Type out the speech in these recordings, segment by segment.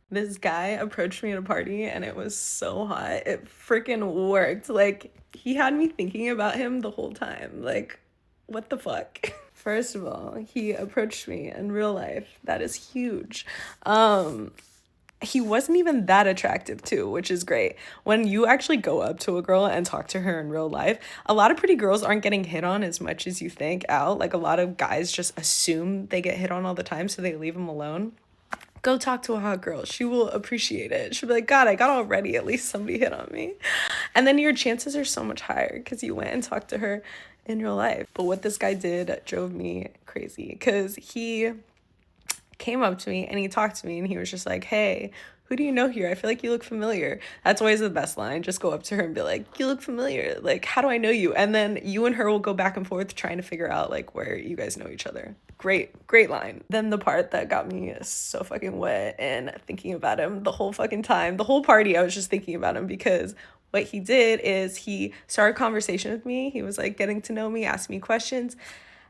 This guy approached me at a party and it was so hot. It freaking worked. Like, he had me thinking about him the whole time. Like, what the fuck? First of all, he approached me in real life. That is huge. He wasn't even that attractive too, which is great. When you actually go up to a girl and talk to her in real life, a lot of pretty girls aren't getting hit on as much as you think out. Like, a lot of guys just assume they get hit on all the time, so they leave them alone. Go talk to a hot girl. She will appreciate it. She'll be like, God, I got already. At least somebody hit on me. And then your chances are so much higher because you went and talked to her in real life. But what this guy did drove me crazy because he came up to me and he talked to me and he was just like, hey, who do you know here? I feel like you look familiar. That's always the best line. Just go up to her and be like, you look familiar. Like, how do I know you? And then you and her will go back and forth trying to figure out like where you guys know each other. Great line. Then the part that got me so fucking wet and thinking about him the whole fucking time, the whole party, I was just thinking about him because what he did is he started a conversation with me. He was like getting to know me, asked me questions,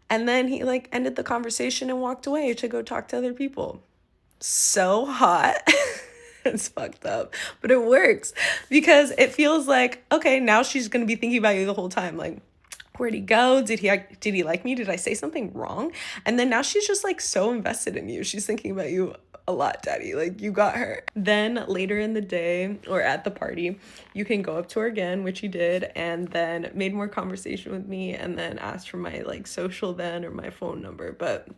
and then he like ended the conversation and walked away to go talk to other people. So hot. It's fucked up, but it works because it feels like, okay, now she's going to be thinking about you the whole time. Like, where'd he go? Did he like me? Did I say something wrong? And then now she's just like so invested in you. She's thinking about you a lot, daddy. Like, you got her. Then later in the day or at the party, you can go up to her again, which he did, and then made more conversation with me and then asked for my like social then or my phone number. But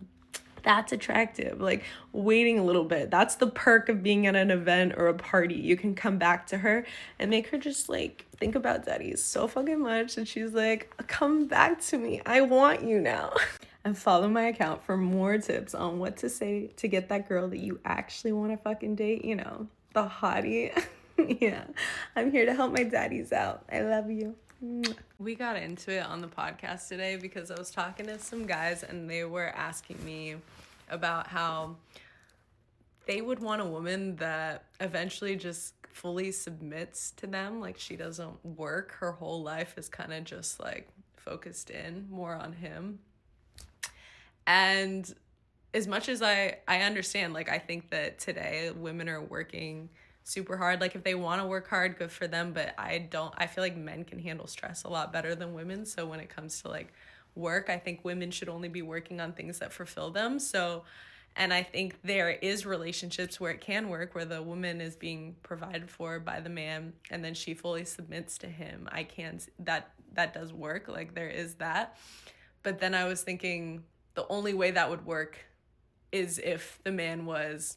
that's attractive. Like, waiting a little bit. That's the perk of being at an event or a party. You can come back to her and make her just like think about daddy so fucking much. And she's like, come back to me. I want you now. And follow my account for more tips on what to say to get that girl that you actually want to fucking date. You know, the hottie. Yeah. I'm here to help my daddies out. I love you. We got into it on the podcast today because I was talking to some guys and they were asking me about how they would want a woman that eventually just fully submits to them. Like, she doesn't work. Her whole life is kind of just like focused in more on him. And as much as I understand, like, I think that today women are working super hard. Like, if they want to work hard, good for them, but I feel like men can handle stress a lot better than women. So when it comes to like work, I think women should only be working on things that fulfill them. So, and I think there is relationships where it can work, where the woman is being provided for by the man and then she fully submits to him. That does work. Like, there is that. But then I was thinking the only way that would work is if the man was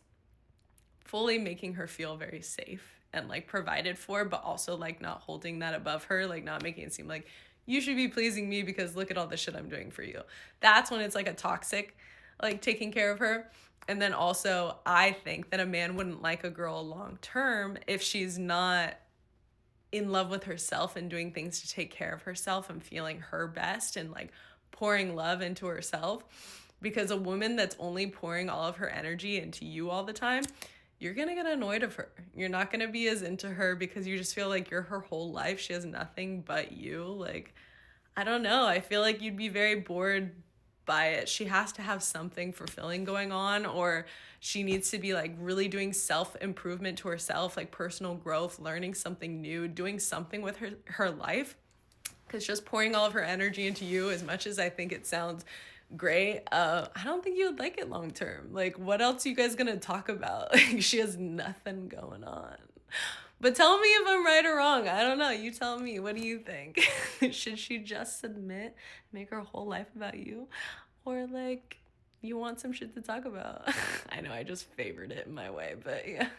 fully making her feel very safe and like provided for, but also like not holding that above her, like not making it seem like you should be pleasing me because look at all the shit I'm doing for you. That's when it's like a toxic, like taking care of her. And then also, I think that a man wouldn't like a girl long term if she's not in love with herself and doing things to take care of herself and feeling her best and like pouring love into herself. Because a woman that's only pouring all of her energy into you all the time, you're gonna get annoyed of her. You're not gonna be as into her because you just feel like you're her whole life. She has nothing but you. Like, I don't know. I feel like you'd be very bored by it. She has to have something fulfilling going on, or she needs to be like really doing self-improvement to herself, like personal growth, learning something new, doing something with her life. Because just pouring all of her energy into you, as much as I think it sounds great, I don't think you would like it long term. Like, what else are you guys gonna talk about? Like, she has nothing going on. But tell me if I'm right or wrong. I don't know. You tell me. What do you think? Should she just submit, make her whole life about you? Or like, you want some shit to talk about? I know I just favored it in my way, but yeah.